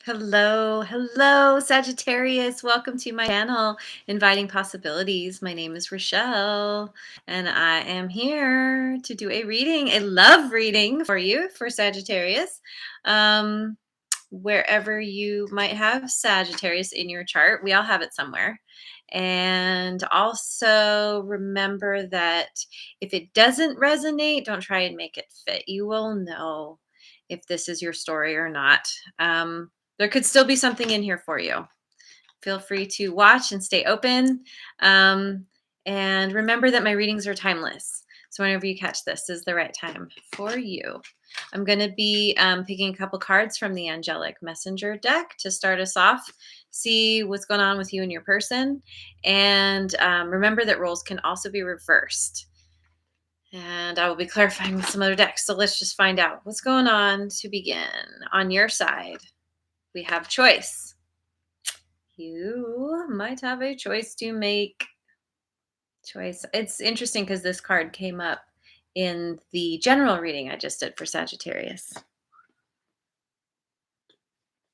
Hello, hello, Sagittarius. Welcome to my channel, Inviting Possibilities. My name is Rochelle, and I am here to do a reading, a love reading for you, for Sagittarius. Wherever you might have Sagittarius in your chart, we all have it somewhere. And also remember that if it doesn't resonate, don't try and make it fit. You will know if this is your story or not. There could still be something in here for you. Feel free to watch and stay open. And remember that my readings are timeless. So whenever you catch this is the right time for you. I'm going to be picking a couple cards from the Angelic Messenger deck to start us off, see what's going on with you and your person. And remember that roles can also be reversed. And I will be clarifying with some other decks. So let's just find out what's going on to begin. On your side, we have choice. You might have a choice to make. Choice. It's interesting because this card came up in the general reading I just did for Sagittarius.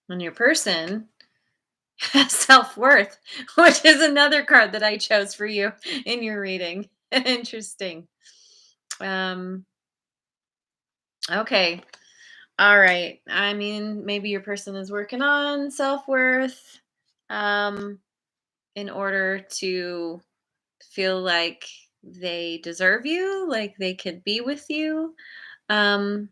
And your person has self-worth, which is another card that I chose for you in your reading. Interesting. Okay. All right. I mean, maybe your person is working on self-worth in order to feel like they deserve you, like they could be with you. I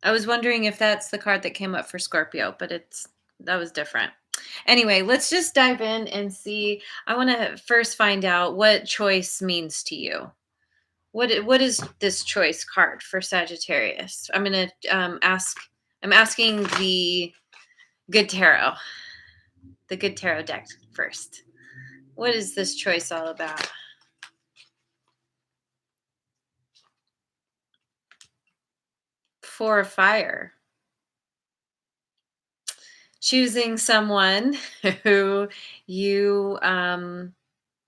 was wondering if that's the card that came up for Scorpio, but that was different. Anyway, let's just dive in and see. I want to first find out what choice means to you. What is this choice card for Sagittarius? I'm going to ask. I'm asking the good tarot deck first. What is this choice all about? Four of Fire. Choosing someone who you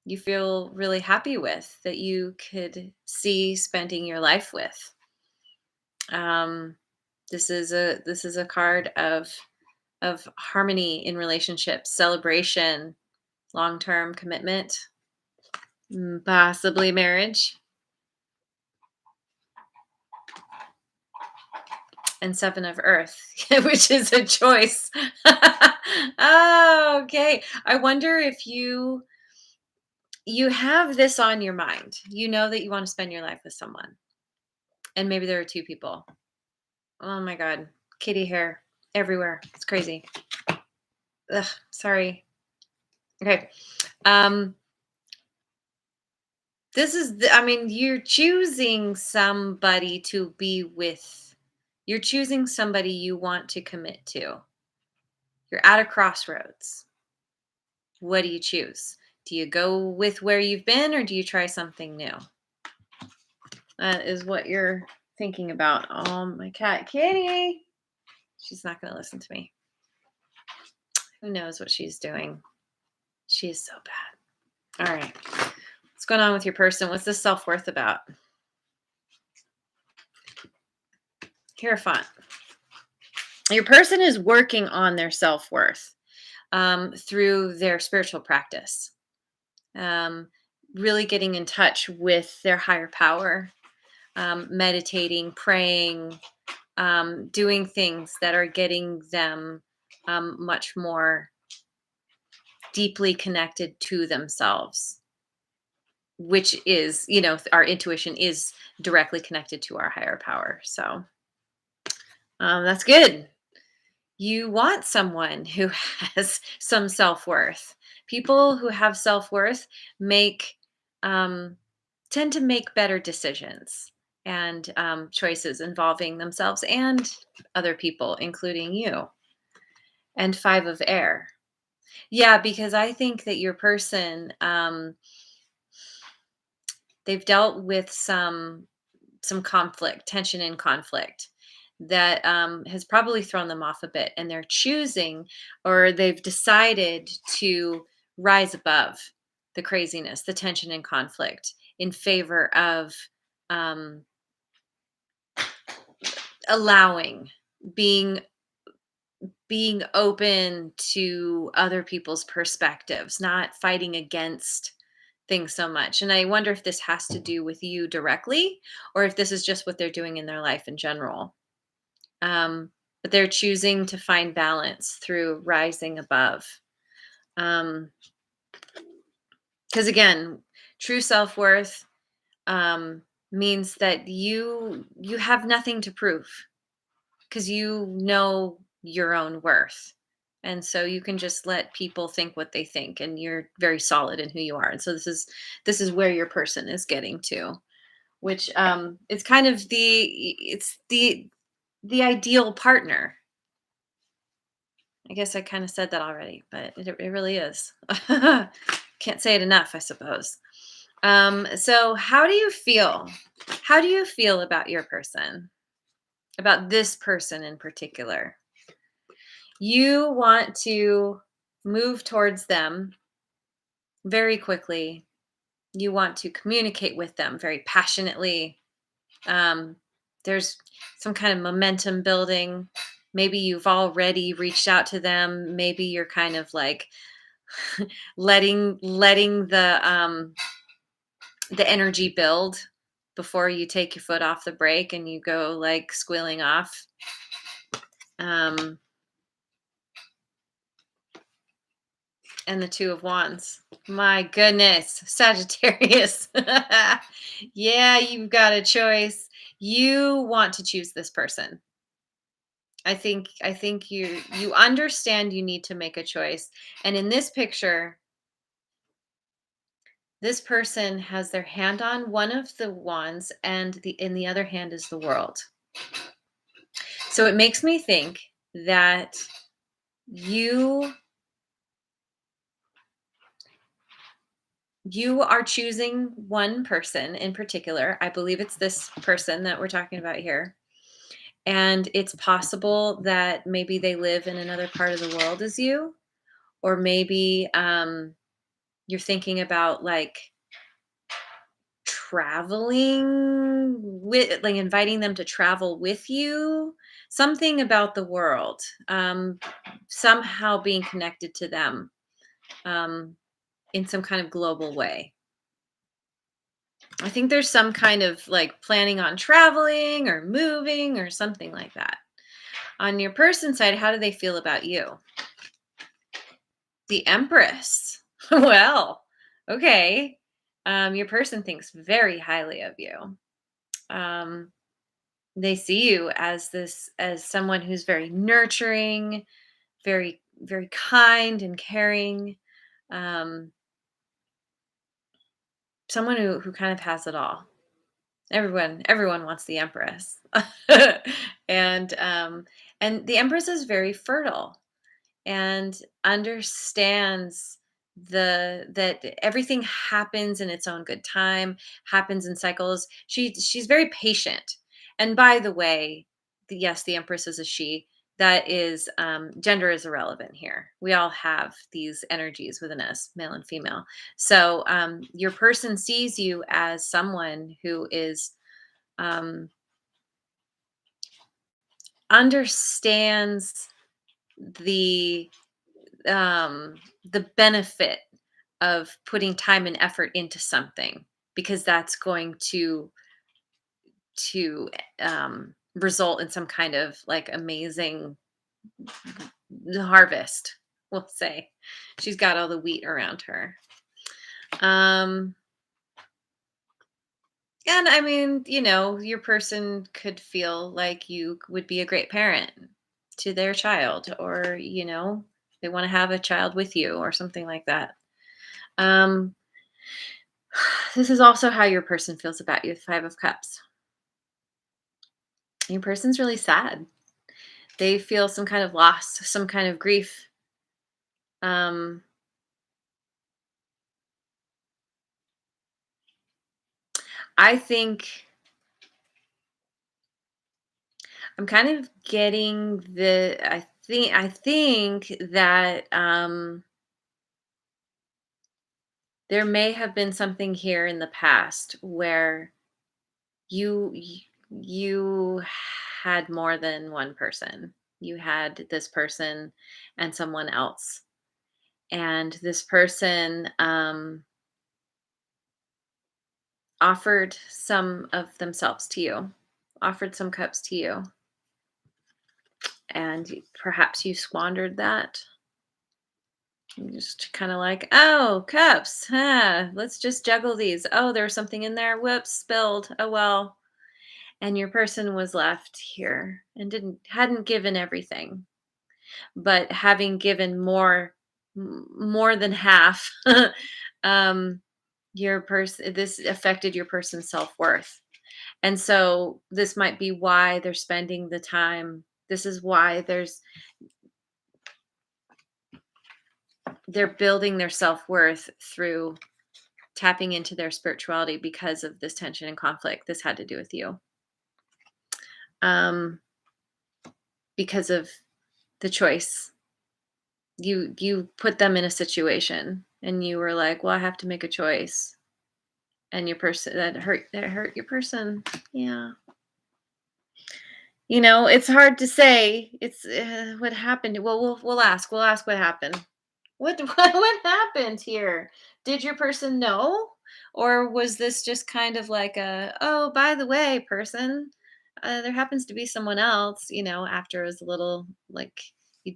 you feel really happy with, that you could see spending your life with. This is a card of harmony in relationships, celebration, long-term commitment, possibly marriage. And Seven of Earth, which is a choice. Oh, okay. I wonder if you have this on your mind. You know that you want to spend your life with someone. And maybe there are two people. Oh my God. Kitty hair everywhere. It's crazy. Ugh, sorry. Okay. This is I mean, you're choosing somebody to be with. You're choosing somebody you want to commit to. You're at a crossroads. What do you choose? Do you go with where you've been or do you try something new? That is what you're thinking about. Oh, my cat, Kitty. She's not going to listen to me. Who knows what she's doing? She is so bad. All right. What's going on with your person? What's this self-worth about? Hierophant. Your person is working on their self-worth through their spiritual practice. Really getting in touch with their higher power, meditating, praying, doing things that are getting them much more deeply connected to themselves, which is, our intuition is directly connected to our higher power. So that's good. You want someone who has some self-worth. People who have self-worth tend to make better decisions and choices involving themselves and other people, including you. And Five of Air. Yeah, because I think that your person, they've dealt with some conflict, tension and conflict that has probably thrown them off a bit, and they're choosing, or they've decided to rise above the craziness, the tension and conflict in favor of allowing, being being open to other people's perspectives, not fighting against things so much. And I wonder if this has to do with you directly or if this is just what they're doing in their life in general. But they're choosing to find balance through rising above. Because again, true self worth um, means that you have nothing to prove because you know your own worth. And so you can just let people think what they think and you're very solid in who you are. And so this is where your person is getting to, which it's kind of it's the ideal partner. I guess I kind of said that already, but it really is. Can't say it enough, I suppose. So how do you feel? How do you feel about your person? About this person in particular? You want to move towards them very quickly. You want to communicate with them very passionately. Um, there's some kind of momentum building. Maybe you've already reached out to them. Maybe you're kind of like letting the energy build before you take your foot off the brake and you go like squealing off. Um, and the Two of Wands. My goodness, Sagittarius. Yeah, you've got a choice. You want to choose this person. I think you understand you need to make a choice. And in this picture, this person has their hand on one of the wands and the in the other hand is the world. So it makes me think that you you are choosing one person in particular. I believe it's this person that we're talking about here. And it's possible that maybe they live in another part of the world as you, or maybe you're thinking about like traveling with, like inviting them to travel with you, something about the world, somehow being connected to them um, in some kind of global way. I think there's some kind of like planning on traveling or moving or something like that. On your person side, how do they feel about you? The Empress. Well, okay. Your person thinks very highly of you. Um, they see you as as someone who's very nurturing, very kind and caring. Um, someone who kind of has it all. Everyone wants the Empress. and and the Empress is very fertile and understands that everything happens in its own good time, happens in cycles. She's very patient. And by the way, yes, the Empress is a she. That is gender is irrelevant here. We all have these energies within us, male and female. So your person sees you as someone who is um, understands the the benefit of putting time and effort into something because that's going to result in some kind of like amazing harvest. We'll say she's got all the wheat around her. Um, and I mean, your person could feel like you would be a great parent to their child, or they want to have a child with you, or something like that. Um, This is also how your person feels about you, the 5 of Cups. Your person's really sad. They feel some kind of loss, some kind of grief. Um, I think I'm kind of getting I think that there may have been something here in the past where you you had more than one person. You had this person and someone else. And this person offered some of themselves to you, offered some cups to you. And perhaps you squandered that. You just kind of like, oh, cups, huh? Let's just juggle these. Oh, there was something in there. Whoops, spilled. Oh well. And your person was left here and hadn't given everything, but having given more than half, um, your person this affected your person's self-worth. And so this might be why they're spending the time. This is why they're building their self-worth through tapping into their spirituality because of this tension and conflict. This had to do with you. Because of the choice. You put them in a situation and you were like, well, I have to make a choice. And your person that hurt your person. Yeah. It's hard to say. It's what happened. Well, we'll ask. We'll ask what happened. What happened here? Did your person know, or was this just kind of like a, oh, by the way, person, there happens to be someone else. After it was a little like you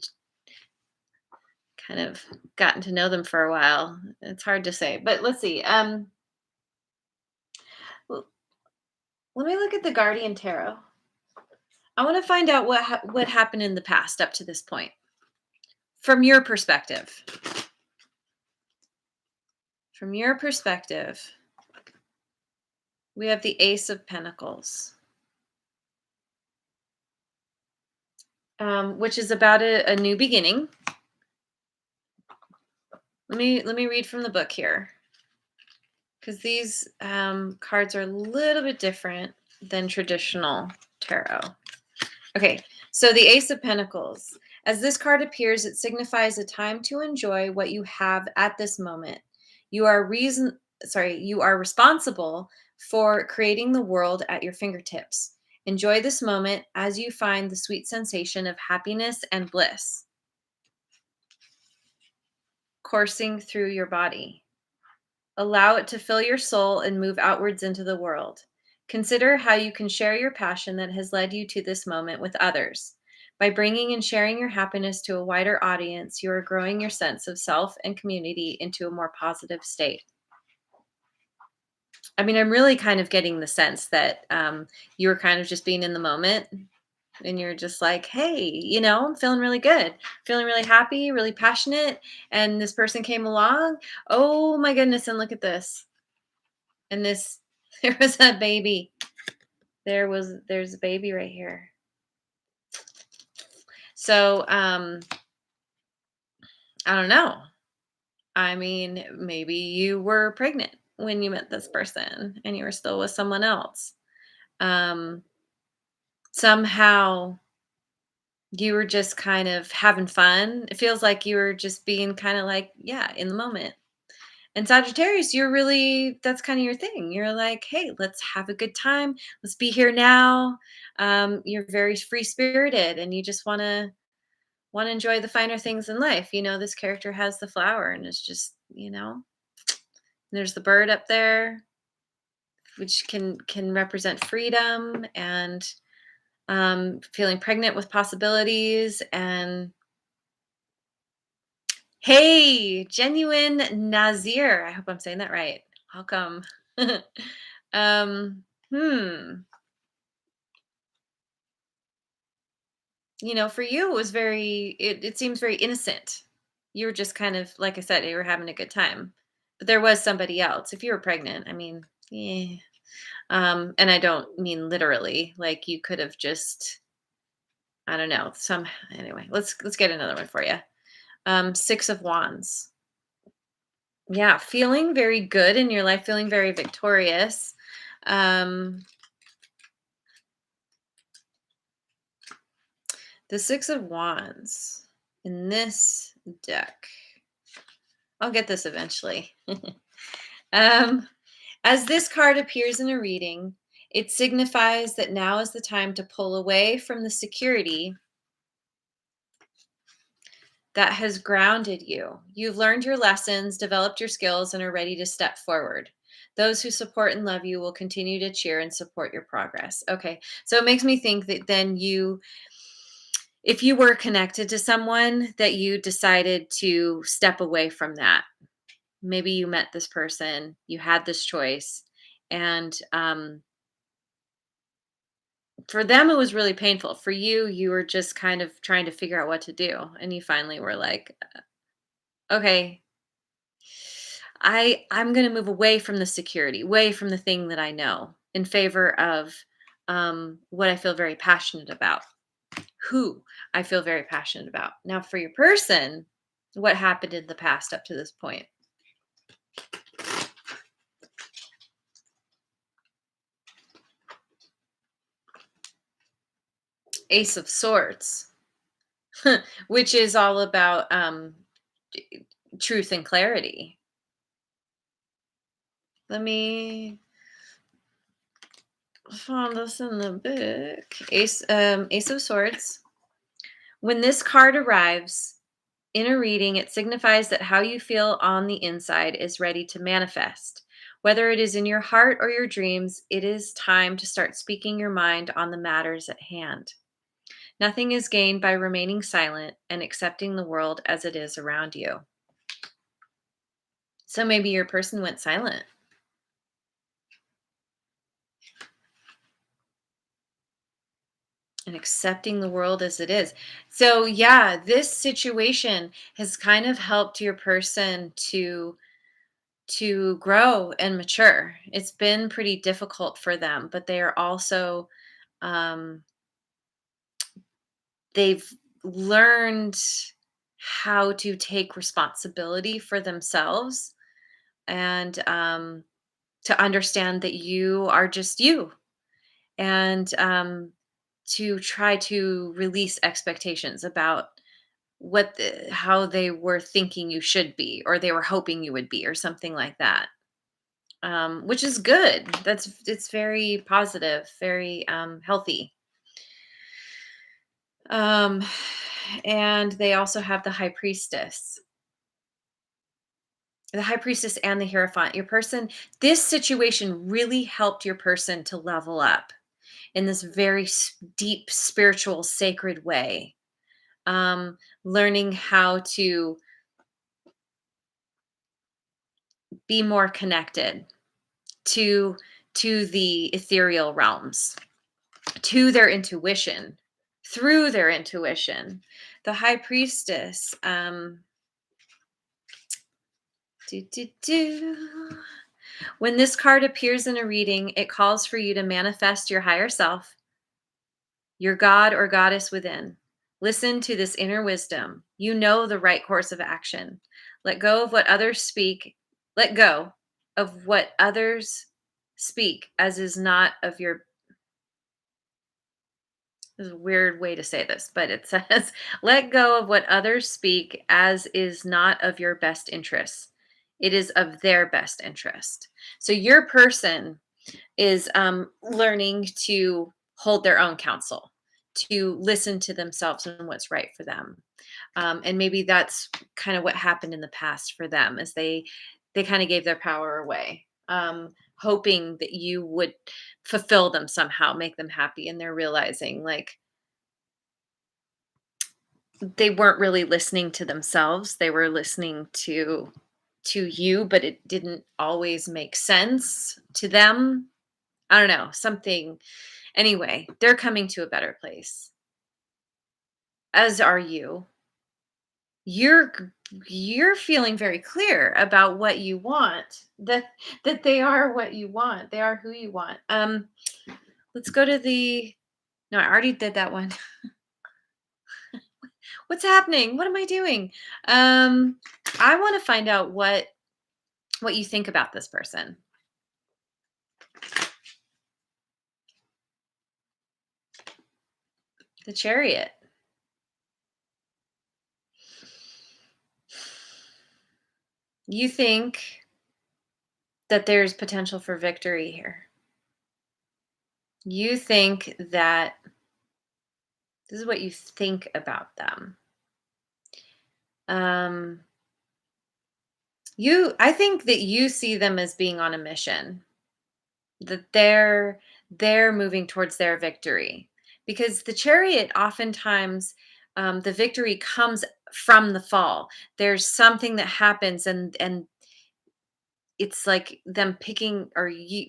kind of gotten to know them for a while. It's hard to say, but let's see. Well, let me look at the Guardian Tarot. I want to find out what happened in the past up to this point, from your perspective. From your perspective, we have the Ace of Pentacles, which is about a new beginning. Let me read from the book here, because these cards are a little bit different than traditional tarot. Okay, so the Ace of Pentacles. As this card appears, it signifies a time to enjoy what you have at this moment. You are responsible for creating the world at your fingertips. Enjoy this moment as you find the sweet sensation of happiness and bliss coursing through your body. Allow it to fill your soul and move outwards into the world. Consider how you can share your passion that has led you to this moment with others. By bringing and sharing your happiness to a wider audience, you are growing your sense of self and community into a more positive state. I mean, I'm really kind of getting the sense that you were kind of just being in the moment, and you're just like, hey, I'm feeling really good, feeling really happy, really passionate. And this person came along. Oh my goodness. And look at this. And this, there was a baby. There's a baby right here. So, I don't know. I mean, maybe you were pregnant when you met this person and you were still with someone else. Somehow you were just kind of having fun. It feels like you were just being kind of like, yeah, in the moment. And Sagittarius, that's kind of your thing. You're like, hey, let's have a good time. Let's be here now. You're very free spirited and you just want to enjoy the finer things in life. This character has the flower and it's just, there's the bird up there, which can represent freedom and feeling pregnant with possibilities. And hey, genuine Nazir. I hope I'm saying that right. Welcome. um, hmm. For you, it was it seems very innocent. You were just kind of, like I said, you were having a good time. But there was somebody else. If you were pregnant, I mean, yeah. And I don't mean literally, like you could have just, I don't know, anyway, let's get another one for you. Six of Wands. Yeah, feeling very good in your life, feeling very victorious. The Six of Wands in this deck. I'll get this eventually. As this card appears in a reading, It signifies that now is the time to pull away from the security that has grounded you. You've learned your lessons, developed your skills, and are ready to step forward. Those who support and love you will continue to cheer and support your progress. Okay. So it makes me think that then if you were connected to someone that you decided to step away from that, maybe you met this person, you had this choice, and for them it was really painful. For you, you were just kind of trying to figure out what to do, and you finally were like, okay, I'm going to move away from the security, away from the thing that I know, in favor of what I feel very passionate about, who I feel very passionate about. Now, for your person, what happened in the past up to this point? Ace of Swords, which is all about truth and clarity. Let me find this in the book. Ace of Swords. When this card arrives in a reading, it signifies that how you feel on the inside is ready to manifest. Whether it is in your heart or your dreams, it is time to start speaking your mind on the matters at hand. Nothing is gained by remaining silent and accepting the world as it is around you. So maybe your person went silent. And accepting the world as it is. So yeah, this situation has kind of helped your person to grow and mature. It's been pretty difficult for them, but they are also um they've learned how to take responsibility for themselves, and to understand that you are just you, and to try to release expectations about how they were thinking you should be, or they were hoping you would be, or something like that. Which is good. It's very positive, very healthy. Um, and they also have the high priestess and the hierophant. Your person, this situation really helped your person to level up in this very deep, spiritual, sacred way. Learning how to be more connected to the ethereal realms, to their intuition, through their intuition. The high priestess, do, do, do. When this card appears in a reading, it calls for you to manifest your higher self, your god or goddess within. Listen to this inner wisdom. You know the right course of action. Let go of what others speak. Let go of what others speak as is not of your. This is a weird way to say this, but it says, let go of what others speak as is not of your best interests. It is of their best interest. So your person is learning to hold their own counsel, to listen to themselves and what's right for them. And maybe that's kind of what happened in the past for them, is they kind of gave their power away, hoping that you would fulfill them somehow, make them happy. And they're realizing, like, they weren't really listening to themselves. They were listening to you, but it didn't always make sense to them. I don't know, something. Anyway, they're coming to a better place, as are you. You're feeling very clear about what you want, that they are what you want. They are who you want. Let's go to the no, I already did that one. What's happening? What am I doing? I want to find out what you think about this person. The Chariot. You think that there's potential for victory here. You think that this is what you think about them. Um, I think that you see them as being on a mission, that they're moving towards their victory. Because the chariot oftentimes the victory comes from the fall. There's something that happens and it's like them picking or you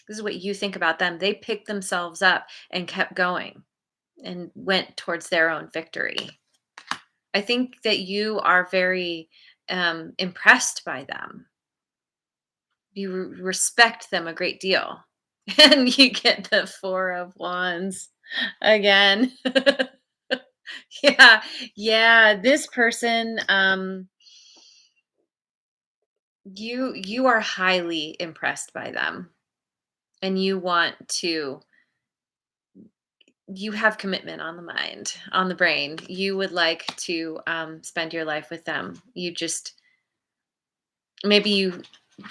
this is what you think about them. They picked themselves up and kept going and went towards their own victory. I think that you are very impressed by them. You respect them a great deal. And you get the 4 of Wands again. Yeah. Yeah, this person, you are highly impressed by them, and you have commitment on the mind, on the brain. You would like to, spend your life with them. You just maybe you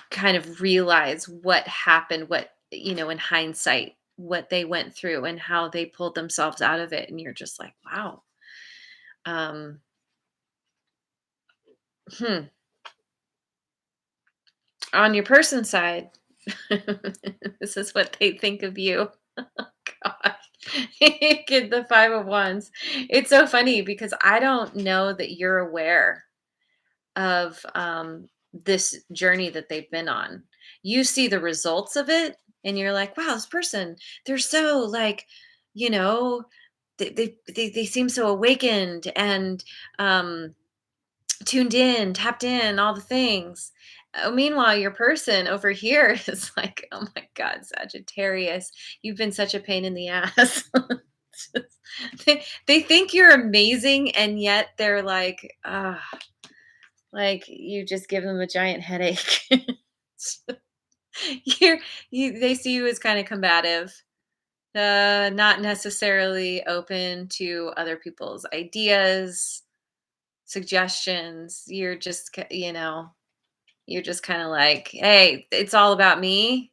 kind of realize what happened, in hindsight, what they went through and how they pulled themselves out of it, and you're just like, "Wow." Um, hmm. On your person side, this is what they think of you. Gosh. Get the 5 of Wands. It's so funny because I don't know that you're aware of, this journey that they've been on. You see the results of it, and you're like, "Wow, this person, they're so, like, you know, they seem so awakened and, um, tuned in, tapped in, all the things." Meanwhile, your person over here is like, "Oh my god, Sagittarius, you've been such a pain in the ass." Just they think you're amazing, and yet they're like, you just give them a giant headache. You're they see you as kinda combative, not necessarily open to other people's ideas, suggestions. You're just kinda like, "Hey, it's all about me.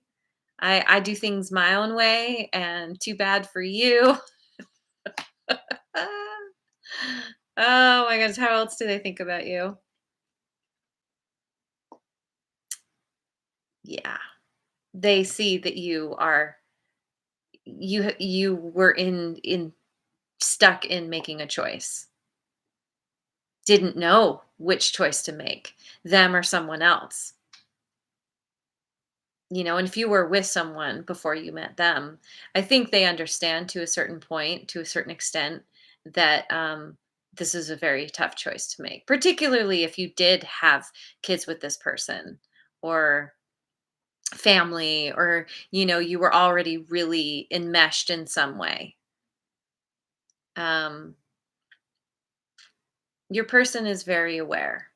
I do things my own way, and too bad for you." Oh my goodness, how else do they think about you? Yeah. They see that you were in stuck in making a choice. Didn't know which choice to make, them or someone else. And if you were with someone before you met them, I think they understand to a certain point, to a certain extent, that this is a very tough choice to make, particularly if you did have kids with this person or family, or you were already really enmeshed in some way. um, your person is very aware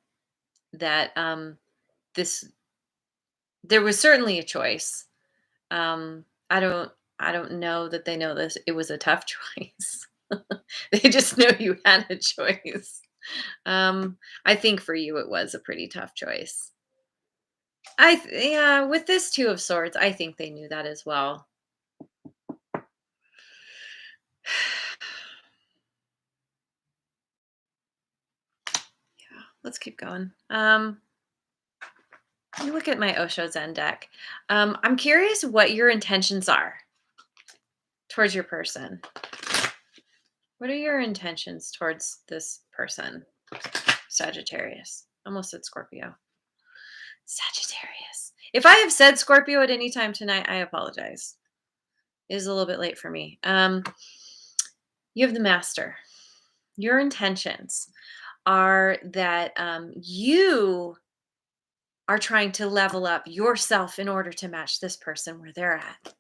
that this there was certainly a choice. I don't know that they know this it was a tough choice. They just know you had a choice. I think for you it was a pretty tough choice. Yeah, with this 2 of Swords, I think they knew that as well. Yeah, let's keep going. Let me look at my Osho Zen deck. I'm curious what your intentions are towards your person. What are your intentions towards this person? Sagittarius. Almost said Scorpio. Sagittarius. If I have said Scorpio at any time tonight, I apologize. It is a little bit late for me. You have the Master. Your intentions are that you are trying to level up yourself in order to match this person where they're at,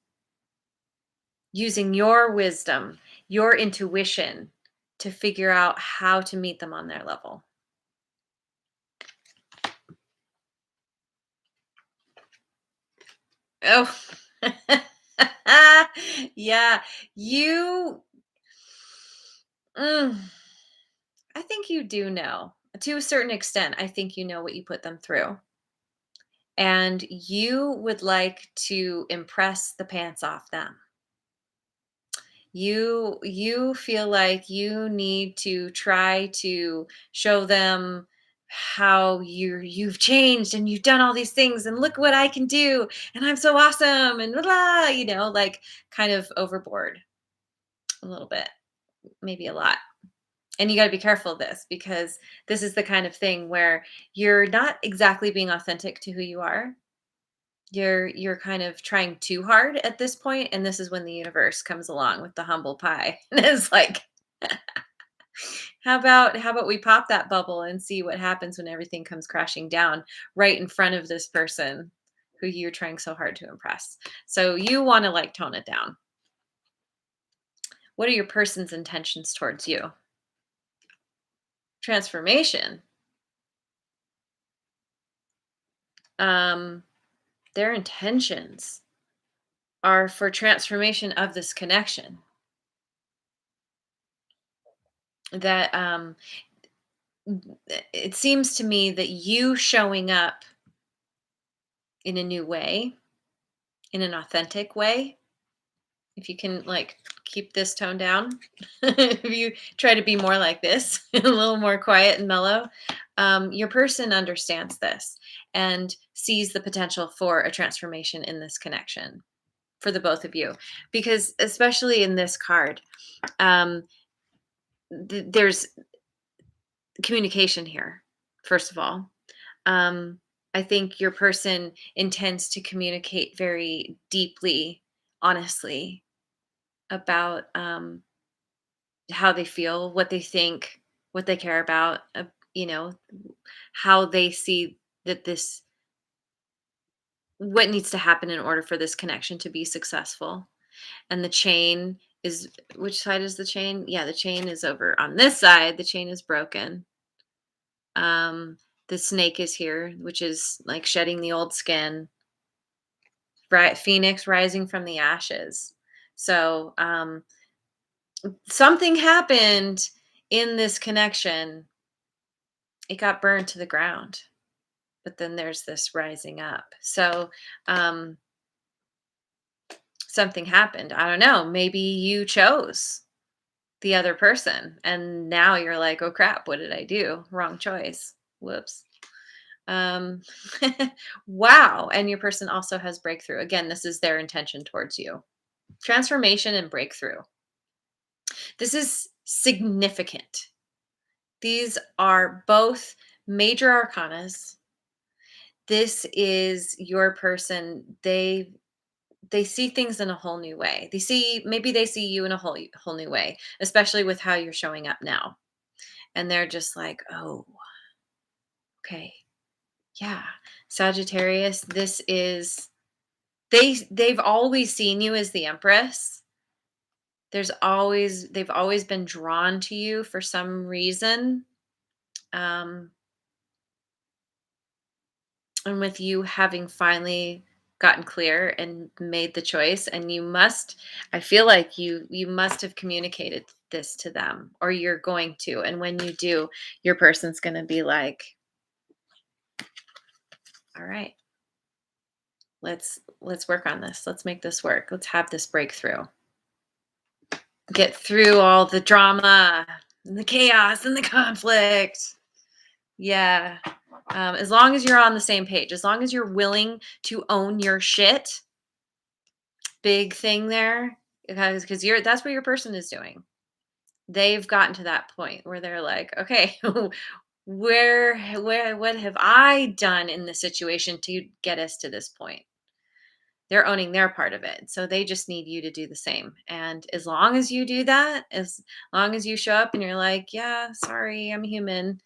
using your wisdom, your intuition to figure out how to meet them on their level. Oh, yeah. You, mm, I think you do know to a certain extent. I think you know what you put them through. and you would like to impress the pants off them. You feel like you need to try to show them how you've changed and you've done all these things and look what I can do and I'm so awesome and blah, blah, like kind of overboard a little bit, maybe a lot. And you got to be careful of this because this is the kind of thing where you're not exactly being authentic to who you are. You're kind of trying too hard at this point, and this is when the universe comes along with the humble pie. And it's like, how about we pop that bubble and see what happens when everything comes crashing down right in front of this person who you're trying so hard to impress. So you want to like tone it down. What are your person's intentions towards you? Transformation. Um their intentions are for transformation of this connection. That it seems to me that you showing up in a new way, in an authentic way, if you can like keep this tone down, if you try to be more like this, a little more quiet and mellow, your person understands this and sees the potential for a transformation in this connection for the both of you. Because, especially in this card, um, there's communication here, first of all. Um, I think your person intends to communicate very deeply, honestly, about how they feel, what they think, what they care about, you know, how they see that what needs to happen in order for this connection to be successful. And the chain is, which side is the chain? Yeah, the chain is over on this side. The chain is broken. Um, the snake is here, which is like shedding the old skin, right? Phoenix rising from the ashes. So something happened in this connection. It got burned to the ground, but then there's this rising up. So um, something happened. I don't know. Maybe you chose the other person, and now you're like, oh crap, what did I do? Wrong choice. Whoops. Um, wow. And your person also has breakthrough. Again, this is their intention towards you. Transformation and breakthrough. This is significant. These are both major arcanas. This is your person. They see things in a whole new way. Maybe they see you in a whole new way, especially with how you're showing up now. And they're just like, "Oh, okay. Yeah. Sagittarius, this is they've always seen you as the Empress. They've always been drawn to you for some reason. Um and with you having finally gotten clear and made the choice, and I feel like you must have communicated this to them, or you're going to, and when you do, your person's going to be like, all right, let's work on this, let's make this work, let's have this breakthrough, get through all the drama and the chaos and the conflict. Yeah. As long as you're on the same page, as long as you're willing to own your shit, big thing there, because you're that's what your person is doing. They've gotten to that point where they're like, okay, where what have I done in the situation to get us to this point? They're owning their part of it. So they just need you to do the same. And as long as you do that, as long as you show up and you're like, yeah, sorry, I'm human,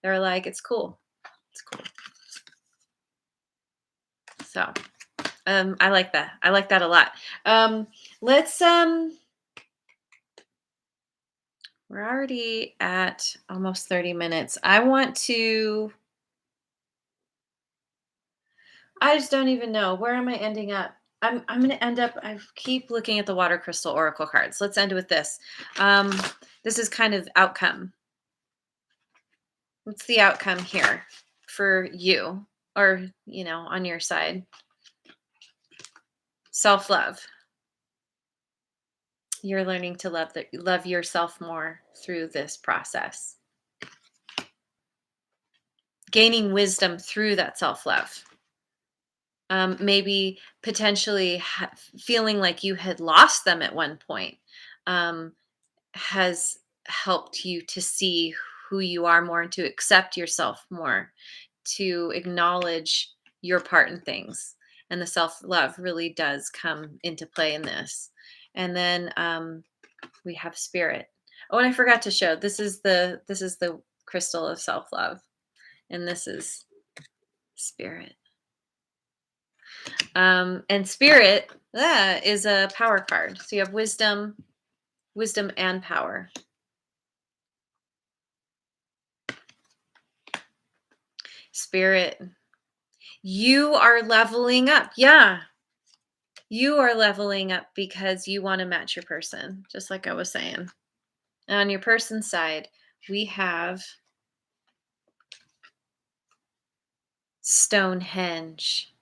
they're like, it's cool. It's cool. So I like that. I like that a lot. Let's We're already at almost 30 minutes. I just don't even know. Where am I ending up? I'm going to end up, I keep looking at the water crystal oracle cards. Let's end with this. Um, this is kind of outcome. What's the outcome here for you? or, on your side. Self-love. You're learning to love yourself more through this process. Gaining wisdom through that self-love. Maybe potentially feeling like you had lost them at one point um, has helped you to see who you are more and to accept yourself more, to acknowledge your part in things. And the self-love really does come into play in this. And then we have spirit. Oh, and I forgot to show, this is the crystal of self-love. And this is spirit. And spirit is a power card. So you have wisdom and power. Spirit, you are leveling up. Yeah. You are leveling up because you want to match your person, just like I was saying. And on your person's side, we have Stonehenge,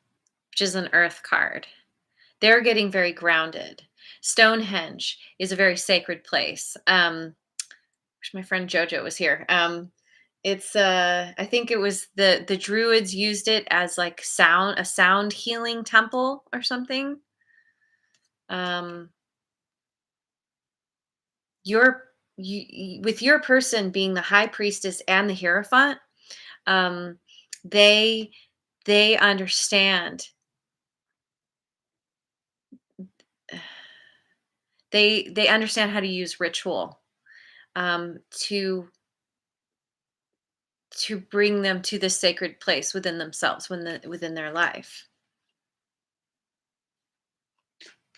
which is an earth card. They're getting very grounded. Stonehenge is a very sacred place. Wish my friend Jojo was here. It's I think it was the druids used it as like a sound healing temple or something. With your person being the high priestess and the hierophant, um, they understand. They understand how to use ritual to bring them to this sacred place within themselves, within their life.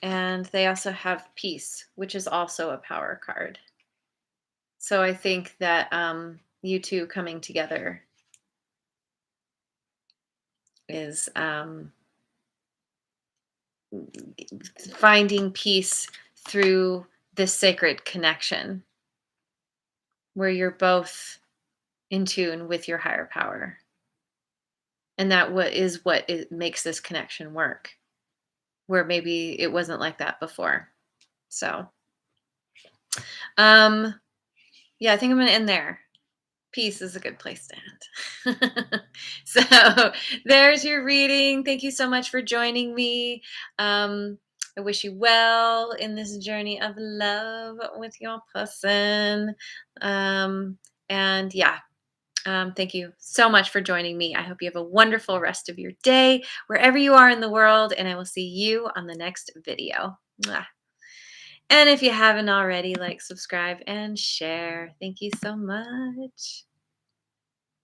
And they also have peace, which is also a power card. So I think that you two coming together is finding peace through this sacred connection where you're both in tune with your higher power. And that what makes this connection work, where maybe it wasn't like that before. So, yeah, I think I'm going to end there. Peace is a good place to end. So there's your reading. Thank you so much for joining me. I wish you well in this journey of love with your person. And yeah, thank you so much for joining me. I hope you have a wonderful rest of your day, wherever you are in the world, and I will see you on the next video. Mwah. And if you haven't already, like, subscribe, and share. Thank you so much.